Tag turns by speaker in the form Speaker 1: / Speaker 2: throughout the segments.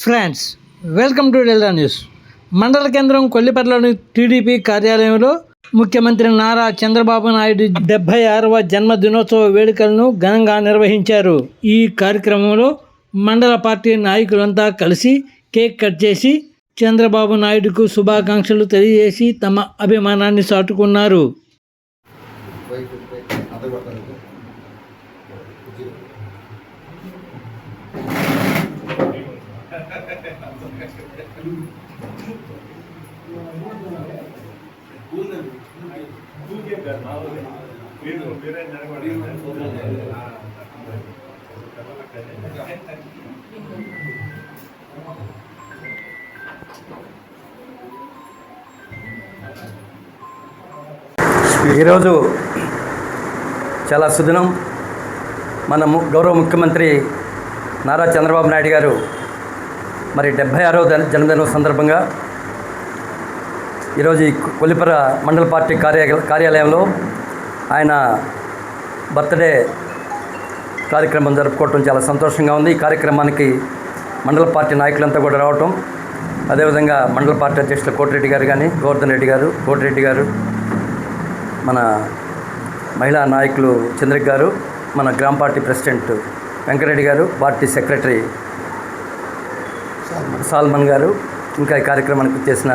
Speaker 1: Friends, welcome to delta news. మండల కేంద్రం కొల్లిపర్లోని TDP కార్యాలయంలో ముఖ్యమంత్రి నారా చంద్రబాబు నాయుడు 76వ జన్మదినోత్సవ వేడుకలను ఘనంగా నిర్వహించారు. ఈ కార్యక్రమంలో మండల పార్టీ నాయకులంతా కలిసి కేక్ కట్ చేసి చంద్రబాబు నాయుడుకు శుభాకాంక్షలు తెలియజేసి తమ అభిమానాన్ని చాటుకున్నారు.
Speaker 2: ఈరోజు చాలా సుదినం. మన గౌరవ ముఖ్యమంత్రి నారా చంద్రబాబు నాయుడు గారు మరి 76వ జన్మదినం సందర్భంగా ఈరోజు ఈ కొల్లిపర మండల పార్టీ కార్యాలయంలో ఆయన బర్త్డే కార్యక్రమం జరుపుకోవటం చాలా సంతోషంగా ఉంది. ఈ కార్యక్రమానికి మండల పార్టీ నాయకులంతా కూడా రావటం, అదేవిధంగా మండల పార్టీ అధ్యక్షులు కోటిరెడ్డి గారు కానీ, గోవర్ధన్ రెడ్డి గారు, కోటిరెడ్డి గారు, మన మహిళా నాయకులు చంద్రిక గారు, మన గ్రామ పార్టీ ప్రెసిడెంట్ వెంకరెడ్డి గారు, పార్టీ సెక్రటరీ సాల్మన్ గారు, ఇంకా ఈ కార్యక్రమానికి చేసిన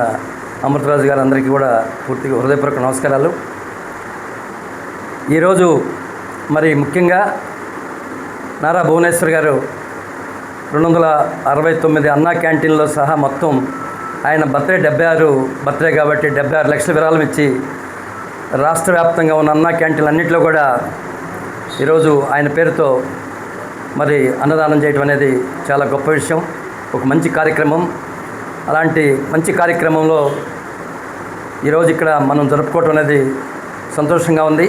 Speaker 2: అమృతరాజు గారు, అందరికీ కూడా పూర్తిగా హృదయపూర్వక నమస్కారాలు. ఈరోజు మరి ముఖ్యంగా నారా భువనేశ్వర్ గారు 269 అన్నా క్యాంటీన్లో సహా మొత్తం ఆయన బర్త్డే 76 బర్త్డే కాబట్టి 76 లక్షల విరాళం ఇచ్చి రాష్ట్ర వ్యాప్తంగా ఉన్న అన్నా క్యాంటీన్లు అన్నింటిలో కూడా ఈరోజు ఆయన పేరుతో మరి అన్నదానం చేయడం అనేది చాలా గొప్ప విషయం, ఒక మంచి కార్యక్రమం. అలాంటి మంచి కార్యక్రమంలో ఈరోజు ఇక్కడ మనం జరుపుకోవటం అనేది సంతోషంగా ఉంది.